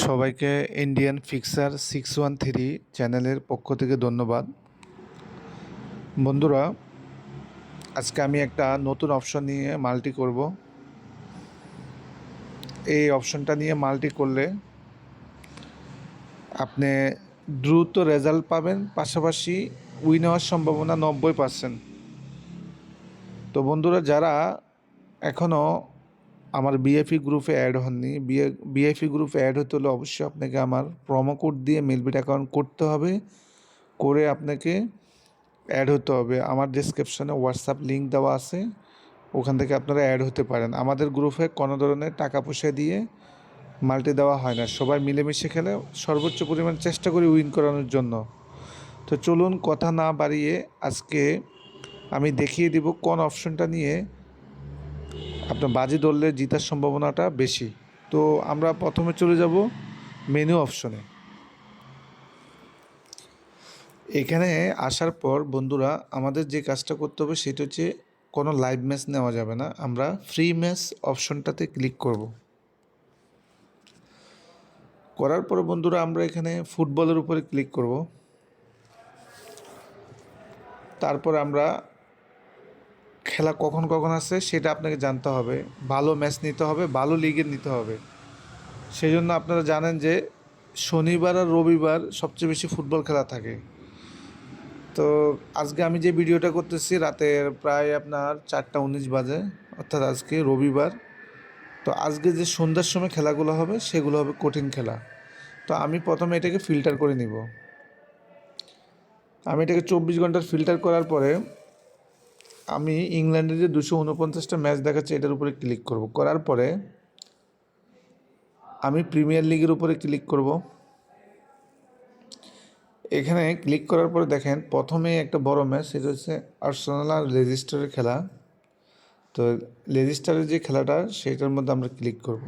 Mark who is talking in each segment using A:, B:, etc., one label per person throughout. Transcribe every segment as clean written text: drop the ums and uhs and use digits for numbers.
A: সবাইকে Indian fixer 613 চ্যানেলের পক্ষ থেকে ধন্যবাদ। বন্ধুরা, আজকে আমি একটা নতুন অপশন নিয়ে মাল্টি করব। এই অপশনটা নিয়ে মাল্টি করলে আপনি দ্রুত রেজাল্ট পাবেন, পাশাপাশি উইন হওয়ার সম্ভাবনা 90%। তো বন্ধুরা, যারা এখনও আমার বিএফই গ্রুপে অ্যাড হননি, বিএফই গ্রুপে অ্যাড হতে হলে অবশ্যই আপনাকে আমার প্রোমো কোড দিয়ে মেলবিট অ্যাকাউন্ট করতে হবে, করে আপনাকে অ্যাড হতে হবে। আমার ডেসক্রিপশনে হোয়াটসঅ্যাপ লিঙ্ক দেওয়া আছে, ওখান থেকে আপনারা অ্যাড হতে পারেন। আমাদের গ্রুপে কোনো ধরনের টাকা পয়সা দিয়ে মাল্টি দেওয়া হয় না, সবাই মিলেমিশে খেলে সর্বোচ্চ পরিমাণ চেষ্টা করি উইন করানোর জন্য। তো চলুন কথা না বাড়িয়ে আজকে আমি দেখিয়ে দিব কোন অপশনটা নিয়ে আপনার বাজি ধরলে জেতার সম্ভাবনাটা বেশি। তো আমরা প্রথমে চলে যাব মেনু অপশনে। এখানে আসার পর বন্ধুরা, আমাদের যে কাজটা করতে হবে সেটা হচ্ছে কোনো লাইভ ম্যাচ নেওয়া যাবে না, আমরা ফ্রি ম্যাচ অপশনটাতে ক্লিক করব। করার পর বন্ধুরা, আমরা এখানে ফুটবলের উপরে ক্লিক করব। তারপর আমরা খেলা কখন কখন আছে সেটা আপনাকে জানতে হবে, ভালো ম্যাচ নিতে হবে, ভালো লিগের নিতে হবে। সেই জন্য আপনারা জানেন যে শনিবার আর রবিবার সবচেয়ে বেশি ফুটবল খেলা থাকে। তো আজকে আমি যে ভিডিওটা করতেছি রাতের প্রায় আপনার 4টা 19 বাজে, অর্থাৎ আজকে রবিবার। তো আজকে যে সন্ধ্যার সময় খেলাগুলো হবে সেগুলো হবে কঠিন খেলা। তো আমি প্রথমে এটাকে ফিল্টার করে নিব। আমি এটাকে 24 ঘন্টার ফিল্টার করার পরে আমি ইংল্যান্ডের যে 249টা ম্যাচ দেখাচ্ছে এটার উপরে ক্লিক করব। করার পরে আমি প্রিমিয়ার লিগের উপরে ক্লিক করব। এখানে ক্লিক করার পরে দেখেন প্রথমে একটা বড় ম্যাচ, সেটা হচ্ছে আর্সেনাল আর লেজিস্টারের খেলা। তো লেজিস্টারের যে খেলাটা সেটার মধ্যে আমরা ক্লিক করব।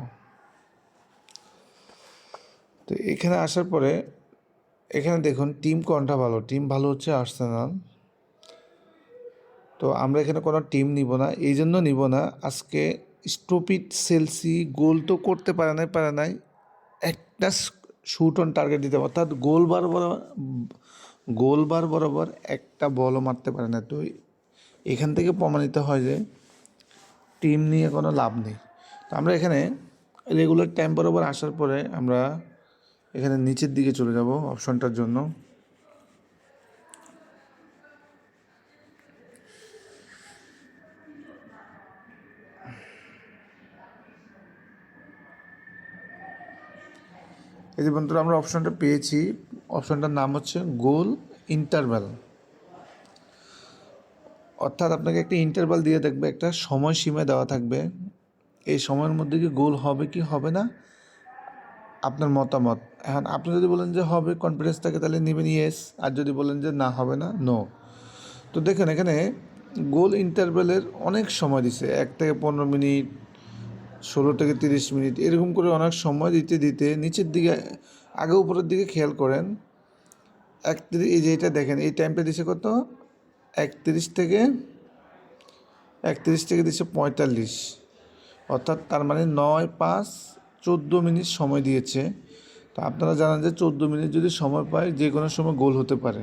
A: তো এখানে আসার পরে এখানে দেখুন টিম কোনটা ভালো, টিম ভালো হচ্ছে আর্সেনাল। তো আমরা এখানে কোনো টিম নিব না, এই জন্য নিব না, আজকে স্টুপিড চেলসি গোল তো করতে পারে নাই, একটা শুট অন টার্গেট দিতে, অর্থাৎ গোল বার বরাবর একটা বলও মারতে পারে না। তো এখান থেকে প্রমাণিত হয় যে টিম নিয়ে কোনো লাভ নেই। তো আমরা এখানে রেগুলার টাইম বরাবর আসার পরে আমরা এখানে নিচের দিকে চলে যাব অপশনটার জন্য। এই যে বন্ধুরা, আমরা অপশনটা পেয়েছি, অপশনটার নাম হচ্ছে গোল ইন্টারভ্যাল। অর্থাৎ আপনাকে একটা ইন্টারভ্যাল দিয়ে দেখবে, একটা সময়সীমা দেওয়া থাকবে, এই সময়ের মধ্যে কি গোল হবে কি হবে না আপনার মতামত। এখন আপনি যদি বলেন যে হবে, কনফিডেন্স থাকে, তাহলে নেবেন ইয়েস, আর যদি বলেন যে না হবে না, নো। তো দেখেন এখানে গোল ইন্টারভ্যালের অনেক সময় দিছে, 1 থেকে 15 মিনিট, 16 থেকে 30 মিনিট, এরকম করে অনেক সময় দিতে দিতে নিচের দিকে আগে উপরের দিকে খেয়াল করেন 31, এই যে এটা দেখেন এই টাইমটা দিছে কত, 31 থেকে দিছে 45, অর্থাৎ তার মানে 9, 5, 14 মিনিট সময় দিয়েছে। তো আপনারা জানেন যে 14 মিনিট যদি সময় পায় যে কোনো সময় গোল হতে পারে।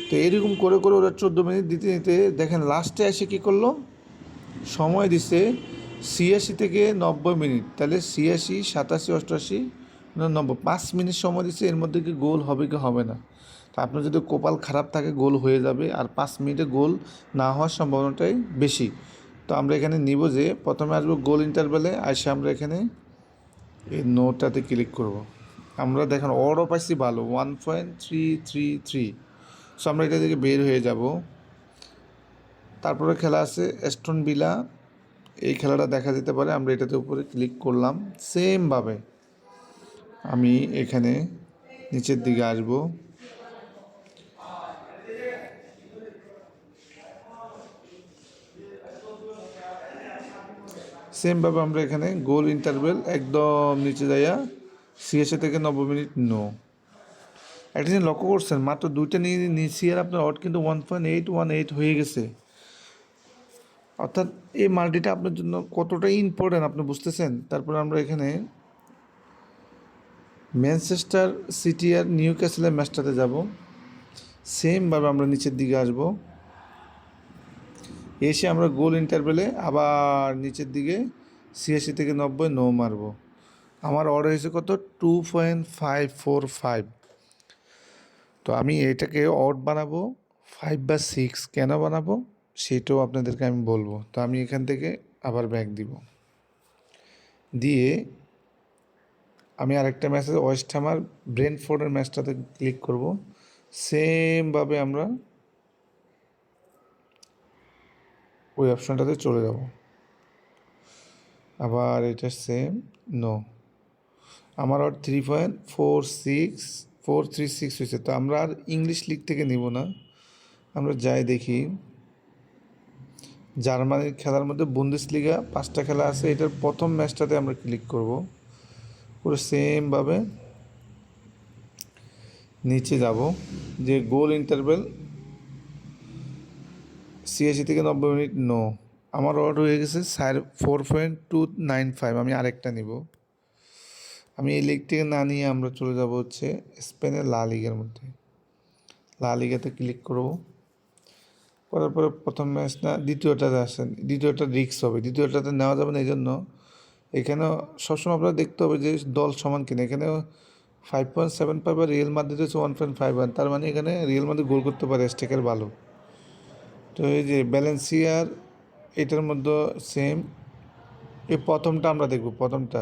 A: তো এরকম করে করে ওরা 14 মিনিট দিতে দিতে দেখেন লাস্টে এসে কী করলো, সময় দিছে 86 থেকে 90 মিনিট, তাহলে 86, 87, 88, 90, 5 মিনিট সময় দিচ্ছে। এর মধ্যে কি গোল হবে কি হবে না, তো আপনার যদি কপাল খারাপ থাকে গোল হয়ে যাবে, আর 5 মিনিটে গোল না হওয়ার সম্ভাবনাটাই বেশি। তো আমরা এখানে নিব যে প্রথমে আসবো গোল ইন্টারভ্যালে, আসে আমরা এখানে এই নোটাতে ক্লিক করব। আমরা দেখেন অডও পাইছি ভালো 1.333। সো আমরা এটা থেকে বের হয়ে যাব। তারপরে খেলা আছে অ্যাস্টন ভিলা, এই খেলাটা দেখা যেতে পারে, আমরা এটাতে উপরে ক্লিক করলাম। সেমভাবে আমি এখানে নিচের দিকে আসব, সেমভাবে আমরা এখানে গোল ইন্টারভেল একদম নিচে যাইয়া 86 থেকে 90 মিনিট নো। একটা জিনিস লক্ষ্য করছেন, মাত্র দুইটা নিয়ে নিচ্ছি আর আপনার অট কিন্তু 1.818 হয়ে গেছে। অর্থাৎ এই মাল্টিটা আপনার জন্য কতটা ইম্পর্ট্যান্ট আপনি বুঝতেছেন। তারপরে আমরা এখানে ম্যানচেস্টার সিটি আর নিউ ক্যাসেলের ম্যাচটাতে যাব। সেমভাবে আমরা নিচের দিকে আসব, এসে আমরা গোল ইন্টারভেলে আবার নিচের দিকে 86 থেকে 90 নো মারব। আমার অর্ডার হয়েছে কত, 2.545। তো আমি এটাকে অড বানাবো 5 বা 6। কেন বানাবো সেটাও আপনাদেরকে আমি বলবো। তো আমি এখান থেকে আবার ব্যাক দিব, দিয়ে আমি আরেকটা ম্যাচ আছে ওয়েস্ট হ্যাম আর ব্রেন্টফোর্ডের ম্যাচটাতে ক্লিক করব। সেমভাবে আমরা ওই অপশনটাতে চলে যাব। আবার এটা সেম নো, আমার আর 3.46436 হয়েছে। তো আমরা আর ইংলিশ লিগ থেকে নিব না, আমরা যাই দেখি জার্মানির খেলার মধ্যে বুন্দেসলিগা 5টা খেলা আছে, এটার প্রথম ম্যাচটাতে আমরা ক্লিক করব। পুরো সেমভাবে নিচে যাব, যে গোল ইন্টারভেল 86 থেকে 90 মিনিট নো। আমার অর্ডার হয়ে গেছে 4.295। আমি আরেকটা নিব। আমি এই লিগ থেকে না নিয়ে আমরা চলে যাব হচ্ছে স্পেনের লা লিগের মধ্যে। লা লিগাতে ক্লিক করব, করার পরে প্রথম ম্যাচ না দ্বিতীয়টাতে আসেন, দ্বিতীয়টা রিস্ক হবে, দ্বিতীয়টাতে নেওয়া যাবে না। এই জন্য এখানেও সবসময় আপনারা দেখতে হবে যে দল সমান কিনা। এখানেও 5.75 আর রিয়েল মাদ্রিদ হচ্ছে 1.51, তার মানে এখানে রিয়েল মাদ্রিদ গোল করতে পারে, স্টেকের ভালো। তো এই যে ব্যালেন্সিয়ার এটার মধ্যে সেম, এই প্রথমটা আমরা দেখব, প্রথমটা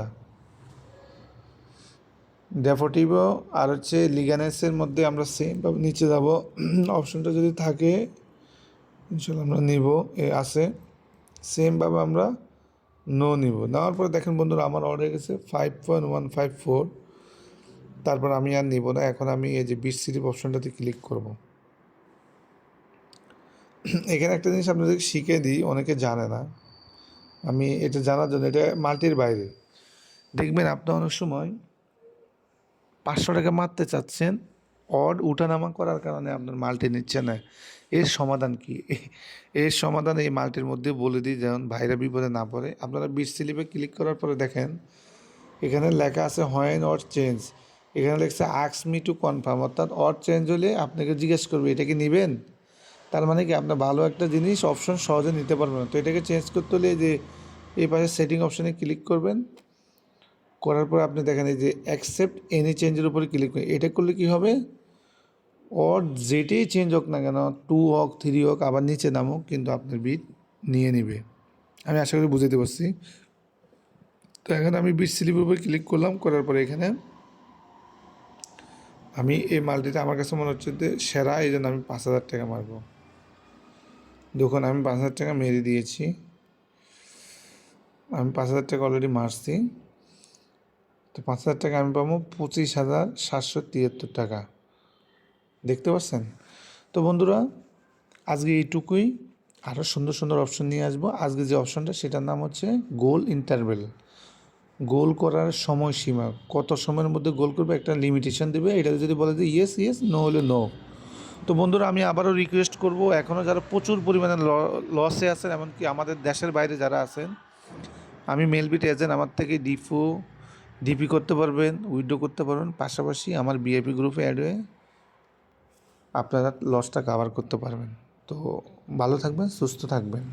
A: ডেফোটিভো আর হচ্ছে লিগানেসের মধ্যে আমরা সেমভাবে নিচে যাব। অপশনটা যদি থাকে ইনশাল্লাহ আমরা নিব, আছে সেমভাবে আমরা নো নিব। নেওয়ার পরে দেখেন বন্ধুরা আমার অর্ডার গেছে 5.154। তারপর আমি আর নিব না, এখন আমি এই যে বিট সিরিপ অপশনটাতে ক্লিক করব। এখানে একটা জিনিস আপনাদের শিখে দিই, অনেকে জানে না, আমি এটা জানার জন্য, এটা মাল্টির বাইরে। দেখবেন আপনি অনেক সময় 500 টাকা মারতে চাচ্ছেন, অড উঠানামা করার কারণে আপনার মাল্টি নিচ্ছে না। এর সমাধান কি? এর সমাধান এই মাল্টির মধ্যে বলে দিই, যেমন ভাইরা বিপদে না পড়ে। আপনারা বিট স্লিপে ক্লিক করার পরে দেখেন এখানে লেখা আছে হোয়েন অর চেঞ্জ, এখানে লেখছে আস্ক মি টু কনফার্ম, অর্থাৎ অর চেঞ্জ হলে আপনাকে জিজ্ঞেস করবে এটা কি নেবেন। তার মানে কি আপনার ভালো একটা জিনিস অপশন সহজে নিতে পারবেন না। তো এটাকে চেঞ্জ করতে হলে যে এই পাশে সেটিং অপশানে ক্লিক করবেন, করার পর আপনি দেখেন এই যে অ্যাকসেপ্ট এনি চেঞ্জের উপরে ক্লিক করেন। এটা করলে কি হবে, ওর যেটাই চেঞ্জ হোক না কেন, 2 হোক 3 হোক আবার নিচে নামুক, কিন্তু আপনার বিট নিয়ে নিবে। আমি আশা করি বুঝতে পারছি। তো এখানে আমি বিট স্লিপের উপরে ক্লিক করলাম, করার পরে এখানে আমি এই মাল্টিটা আমার কাছে মনে হচ্ছে যে সেরা, এই জন্য আমি 5,000 টাকা মারবো। দেখুন আমি 5,000 টাকা মেরে দিয়েছি, আমি 5,000 টাকা অলরেডি মারছি। তো 5,000 টাকা আমি পাবো 25,773 টাকা, দেখতে পাচ্ছেন। তো বন্ধুরা আজকে এইটুকুই, আরও সুন্দর সুন্দর অপশন নিয়ে আসবো। আজকে যে অপশনটা সেটার নাম হচ্ছে গোল ইন্টারভেল। গোল করার সময়সীমা, কত সময়ের মধ্যে গোল করবে একটা লিমিটেশন দেবে। এটা যদি বলে যে ইয়েস ইয়েস, নো হলে নো। তো বন্ধুরা আমি আবারও রিকোয়েস্ট করব, এখনও যারা প্রচুর পরিমাণে লসে আছেন, এমনকি আমাদের দেশের বাইরে যারা আছেন, আমি মেলবিট এজেন্ট, আমার থেকে ডিপি করতে পারবেন, উইথড্র করতে পারবেন, পাশাপাশি আমার বিআইপি গ্রুপে অ্যাড হয়ে আপনারা লসটা কাভার করতে পারবেন। তো ভালো থাকবেন, সুস্থ থাকবেন।